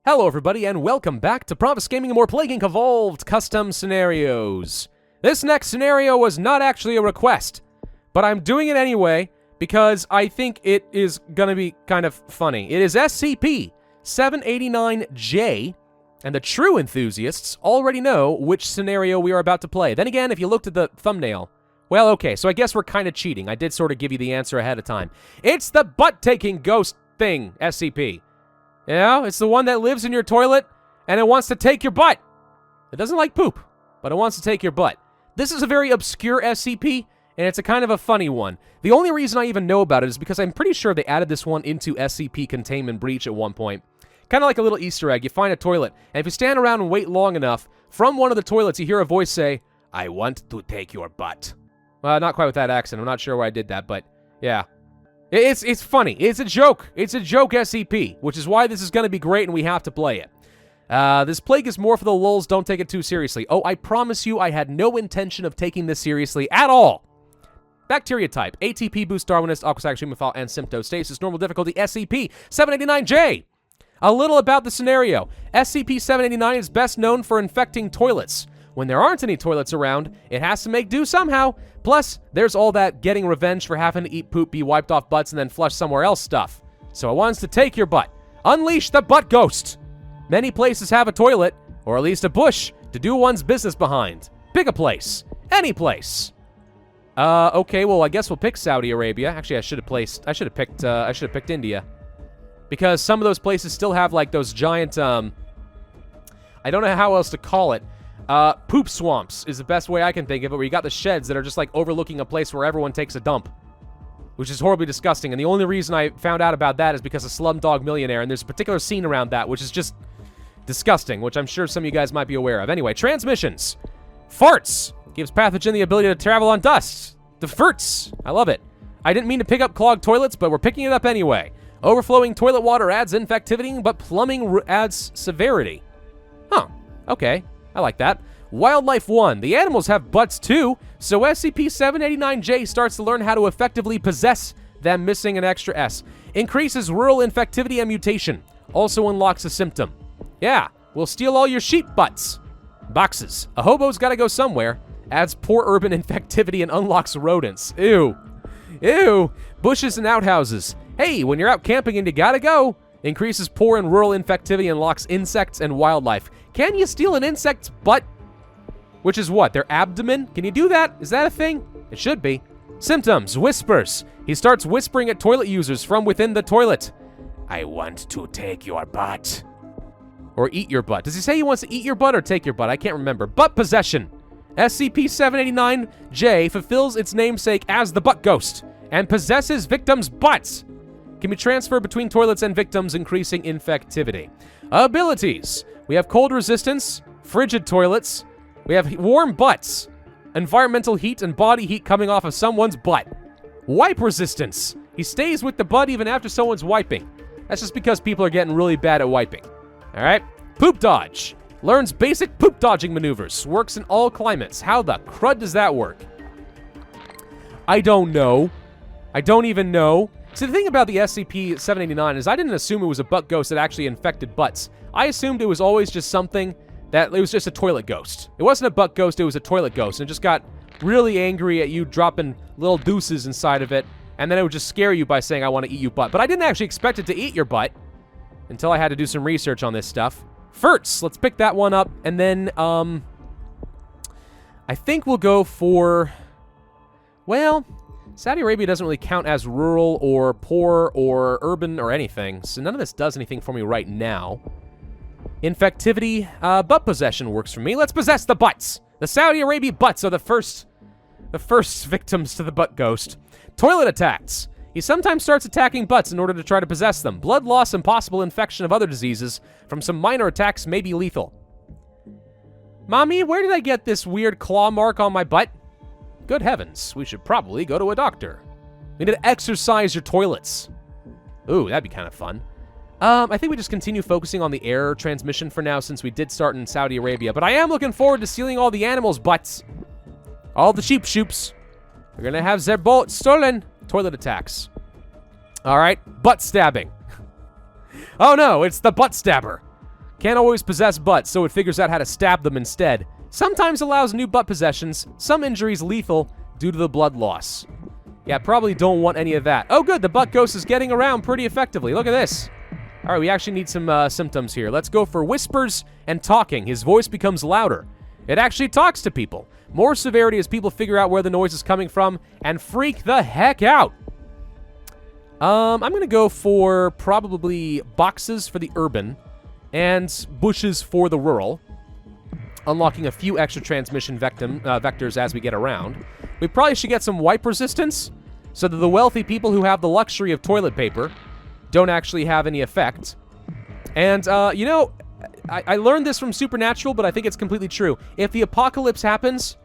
Hello everybody, and welcome back to Pravus Gaming and more Plague Inc. Evolved Custom Scenarios. This next scenario was not actually a request, but I'm doing it anyway because I think it is gonna be kind of funny. It is SCP-789-J, and the true enthusiasts already know which scenario we are about to play. Then again, if you looked at the thumbnail, well, okay, so I guess we're kind of cheating. I did sort of give you the answer ahead of time. It's the butt-taking ghost thing, SCP. You know, it's the one that lives in your toilet, and it wants to take your butt. It doesn't like poop, but it wants to take your butt. This is a very obscure SCP, and it's a kind of a funny one. The only reason I even know about it is because I'm pretty sure they added this one into SCP Containment Breach at one point. Kind of like a little Easter egg. You find a toilet, and if you stand around and wait long enough, from one of the toilets you hear a voice say, "I want to take your butt." Well, not quite with that accent. I'm not sure why I did that, but yeah. It's funny. It's a joke. It's a joke SCP, which is why this is going to be great and we have to play it. This plague is more for the lulz. Don't take it too seriously. Oh, I promise you I had no intention of taking this seriously at all. Bacteria type: ATP boost Darwinist, Aquasac, Hemophile, and Symptostasis. Normal difficulty: SCP-789-J. A little about the scenario. SCP-789 is best known for infecting toilets. When there aren't any toilets around, it has to make do somehow. Plus, there's all that getting revenge for having to eat poop, be wiped off butts, and then flush somewhere else stuff. So it wants to take your butt. Unleash the butt ghost. Many places have a toilet, or at least a bush, to do one's business behind. Pick a place. Any place. Okay, well, I guess we'll pick Saudi Arabia. Actually, I should have picked India. Because some of those places still have, like, those giant, I don't know how else to call it. Poop swamps is the best way I can think of it, where you got the sheds that are just like overlooking a place where everyone takes a dump, which is horribly disgusting. And the only reason I found out about that is because of Slumdog Millionaire, and there's a particular scene around that which is just disgusting, which I'm sure some of you guys might be aware of. Anyway, transmissions. Farts. Gives pathogen the ability to travel on dust. The farts. I love it. I didn't mean to pick up clogged toilets, but we're picking it up anyway. Overflowing toilet water adds infectivity, but plumbing adds severity. Huh. Okay. I like that. Wildlife 1. The animals have butts too, so SCP-789-J starts to learn how to effectively possess them, missing an extra S. Increases rural infectivity and mutation. Also unlocks a symptom. Yeah, we'll steal all your sheep butts. Boxes. A hobo's gotta go somewhere. Adds poor urban infectivity and unlocks rodents. Ew. Ew. Bushes and outhouses. Hey, when you're out camping and you gotta go. Increases poor and rural infectivity and unlocks insects and wildlife. Can you steal an insect's butt? Which is what? Their abdomen? Can you do that? Is that a thing? It should be. Symptoms. Whispers. He starts whispering at toilet users from within the toilet. I want to take your butt. Or eat your butt. Does he say he wants to eat your butt or take your butt? I can't remember. Butt possession. SCP-789-J fulfills its namesake as the butt ghost and possesses victims' butts. Can be transferred between toilets and victims, increasing infectivity. Abilities. We have cold resistance, frigid toilets. We have warm butts, environmental heat and body heat coming off of someone's butt. Wipe resistance. He stays with the butt even after someone's wiping. That's just because people are getting really bad at wiping. All right. Poop dodge. Learns basic poop dodging maneuvers. Works in all climates. How the crud does that work? I don't know. I don't even know. See, the thing about the SCP-789 is I didn't assume it was a butt ghost that actually infected butts. I assumed it was always just something that it was just a toilet ghost. It wasn't a butt ghost, it was a toilet ghost, and it just got really angry at you dropping little deuces inside of it, and then it would just scare you by saying, I want to eat you butt. But I didn't actually expect it to eat your butt until I had to do some research on this stuff. Ferts, let's pick that one up, and then, I think we'll go for, well, Saudi Arabia doesn't really count as rural or poor or urban or anything, so none of this does anything for me right now. Infectivity, butt possession works for me. Let's possess the butts. The Saudi Arabia butts are the first victims to the butt ghost. Toilet attacks. He sometimes starts attacking butts in order to try to possess them. Blood loss and possible infection of other diseases from some minor attacks may be lethal. Mommy, where did I get this weird claw mark on my butt? Good heavens, we should probably go to a doctor. We need to exercise your toilets. Ooh, that'd be kind of fun. I think we just continue focusing on the air transmission for now since we did start in Saudi Arabia, but I am looking forward to stealing all the animals' butts. All the sheep shoops. We're gonna have their bullets stolen. Toilet attacks. All right, butt stabbing. Oh no, it's the butt stabber. Can't always possess butts, so it figures out how to stab them instead. Sometimes allows new butt possessions, some injuries lethal due to the blood loss. Yeah, probably don't want any of that. Oh good, the butt ghost is getting around pretty effectively. Look at this. All right, we actually need some symptoms here. Let's go for whispers and talking. His voice becomes louder. It actually talks to people. More severity as people figure out where the noise is coming from and freak the heck out. I'm going to go for probably boxes for the urban and bushes for the rural, unlocking a few extra transmission vectors as we get around. We probably should get some wipe resistance so that the wealthy people who have the luxury of toilet paper don't actually have any effect. And, you know, I learned this from Supernatural, but I think it's completely true. If the apocalypse happens,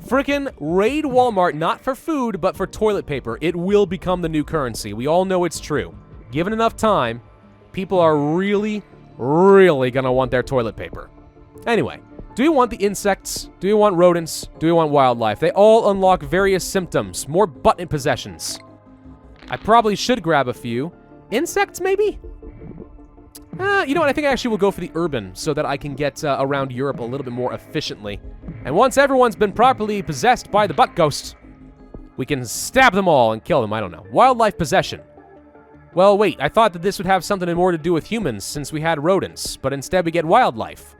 frickin' raid Walmart, not for food, but for toilet paper. It will become the new currency. We all know it's true. Given enough time, people are really, really gonna want their toilet paper. Anyway, do we want the insects? Do we want rodents? Do we want wildlife? They all unlock various symptoms. More button possessions. I probably should grab a few. Insects, maybe? You know what? I think I actually will go for the urban so that I can get around Europe a little bit more efficiently. And once everyone's been properly possessed by the butt ghost, we can stab them all and kill them. I don't know. Wildlife possession. Well, wait. I thought that this would have something more to do with humans since we had rodents, but instead we get wildlife.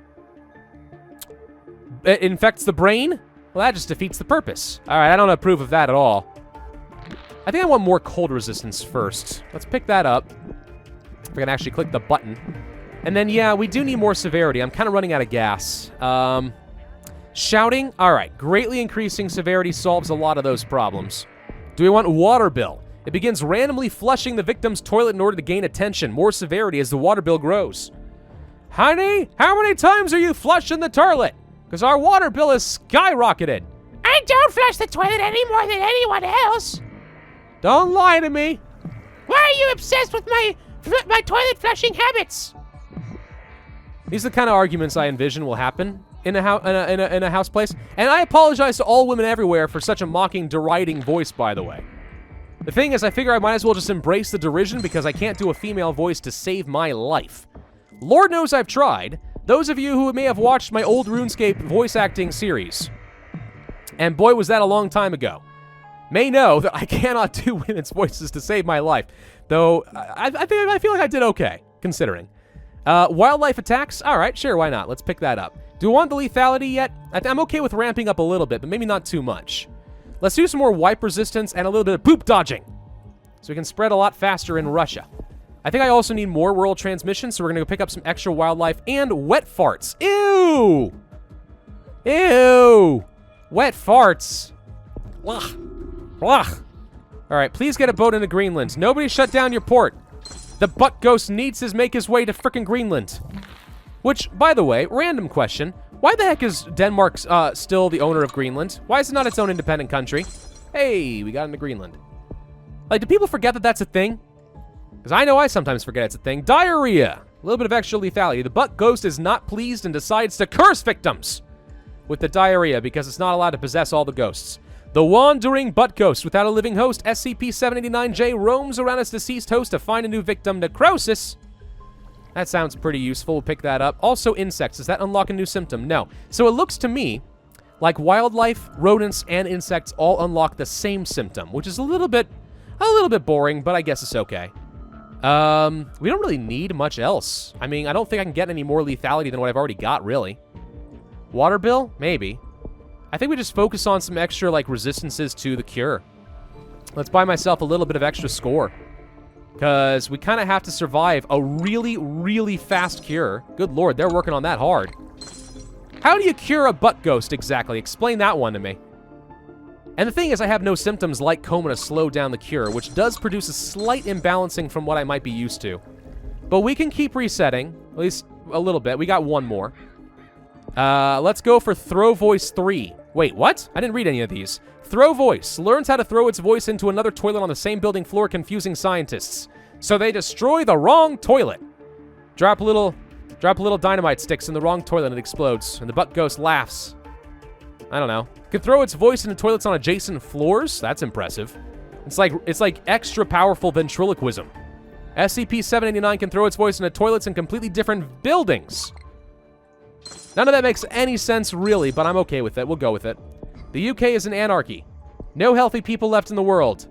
It infects the brain? Well, that just defeats the purpose. All right, I don't approve of that at all. I think I want more cold resistance first. Let's pick that up. If I can actually click the button. And then, yeah, we do need more severity. I'm kind of running out of gas. Shouting? All right. Greatly increasing severity solves a lot of those problems. Do we want water bill? It begins randomly flushing the victim's toilet in order to gain attention. More severity as the water bill grows. Honey, how many times are you flushing the toilet? Because our water bill is skyrocketed. I don't flush the toilet any more than anyone else. Don't lie to me. Why are you obsessed with my toilet flushing habits? These are the kind of arguments I envision will happen in a house place. And I apologize to all women everywhere for such a mocking, deriding voice, by the way. The thing is, I figure I might as well just embrace the derision because I can't do a female voice to save my life. Lord knows I've tried. Those of you who may have watched my old RuneScape voice acting series, and boy was that a long time ago, may know that I cannot do women's voices to save my life. Though, I feel like I did okay, considering. Wildlife attacks? Alright, sure, why not? Let's pick that up. Do we want the lethality yet? I'm okay with ramping up a little bit, but maybe not too much. Let's do some more wipe resistance and a little bit of poop dodging, so we can spread a lot faster in Russia. I think I also need more rural transmission, so we're gonna go pick up some extra wildlife and wet farts. Ew! Ew! Wet farts. Ugh. Ugh. Alright, please get a boat into Greenland. Nobody shut down your port. The butt ghost needs to make his way to frickin' Greenland. Which, by the way, random question. Why the heck is Denmark still the owner of Greenland? Why is it not its own independent country? Hey, we got into Greenland. Like, do people forget that that's a thing? Because I know I sometimes forget it's a thing. Diarrhea. A little bit of extra lethality. The butt ghost is not pleased and decides to curse victims with the diarrhea because it's not allowed to possess all the ghosts. The wandering butt ghost without a living host, SCP-789-J, roams around its deceased host to find a new victim. Necrosis. That sounds pretty useful. We'll pick that up. Also, insects. Does that unlock a new symptom? No. So it looks to me like wildlife, rodents, and insects all unlock the same symptom, which is a little bit boring, but I guess it's okay. We don't really need much else. I mean, I don't think I can get any more lethality than what I've already got, really. Water bill? Maybe. I think we just focus on some extra, like, resistances to the cure. Let's buy myself a little bit of extra score. Because we kind of have to survive a really, really fast cure. Good lord, they're working on that hard. How do you cure a butt ghost exactly? Explain that one to me. And the thing is, I have no symptoms like coma to slow down the cure, which does produce a slight imbalancing from what I might be used to. But we can keep resetting, at least a little bit. We got one more. Let's go for Throw Voice 3. Wait, what? I didn't read any of these. Throw Voice learns how to throw its voice into another toilet on the same building floor, confusing scientists. So they destroy the wrong toilet. Drop little dynamite sticks in the wrong toilet and it explodes, and the butt ghost laughs. I don't know. Can throw its voice into toilets on adjacent floors? That's impressive. It's like extra powerful ventriloquism. SCP-789 can throw its voice into toilets in completely different buildings. None of that makes any sense, really, but I'm okay with it. We'll go with it. The UK is an anarchy. No healthy people left in the world.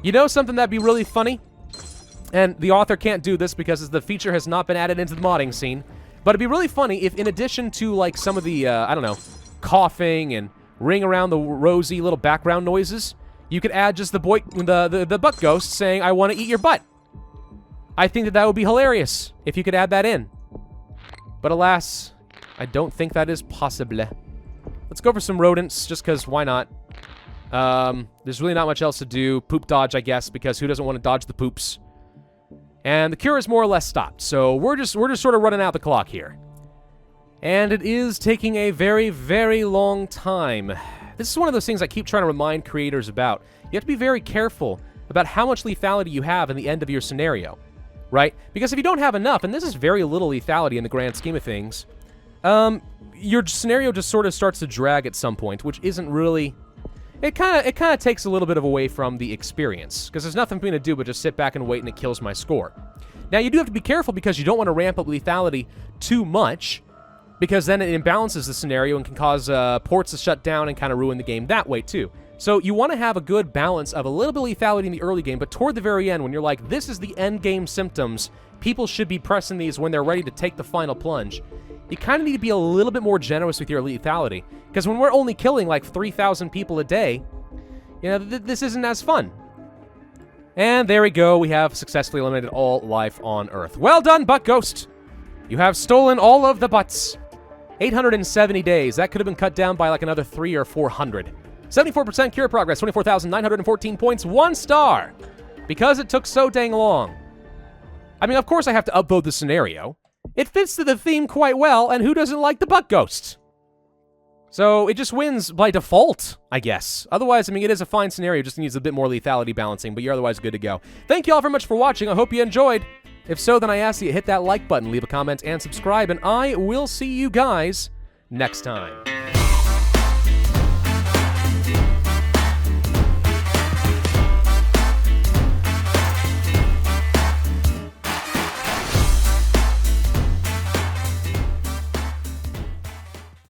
You know something that'd be really funny? And the author can't do this because the feature has not been added into the modding scene. But it'd be really funny if, in addition to, like, some of the, I don't know, coughing and ring around the rosy little background noises, you could add just the butt ghost saying, "I want to eat your butt." I think that would be hilarious if you could add that in. But alas, I don't think that is possible. Let's go for some rodents, just because why not? There's really not much else to do. Poop dodge, I guess, because who doesn't want to dodge the poops? And the cure is more or less stopped, so we're just sort of running out the clock here. And it is taking a very, very long time. This is one of those things I keep trying to remind creators about. You have to be very careful about how much lethality you have in the end of your scenario, right? Because if you don't have enough, and this is very little lethality in the grand scheme of things, your scenario just sort of starts to drag at some point, which isn't really... It kind of takes a little bit away from the experience, because there's nothing for me to do but just sit back and wait, and it kills my score. Now, you do have to be careful because you don't want to ramp up lethality too much, because then it imbalances the scenario and can cause ports to shut down and kind of ruin the game that way, too. So you want to have a good balance of a little bit of lethality in the early game, but toward the very end, when you're like, this is the end game symptoms, people should be pressing these when they're ready to take the final plunge, you kind of need to be a little bit more generous with your lethality. Because when we're only killing like 3,000 people a day, you know, this isn't as fun. And there we go, we have successfully eliminated all life on Earth. Well done, Butt Ghost! You have stolen all of the butts. 870 days, that could have been cut down by like another 300 or 400. 74% cure progress, 24,914 points, 1 star! Because it took so dang long. I mean, of course I have to upvote the scenario. It fits to the theme quite well, and who doesn't like the Butt Ghost? So it just wins by default, I guess. Otherwise, I mean, it is a fine scenario, just needs a bit more lethality balancing, but you're otherwise good to go. Thank you all very much for watching. I hope you enjoyed. If so, then I ask you to hit that like button, leave a comment, and subscribe, and I will see you guys next time.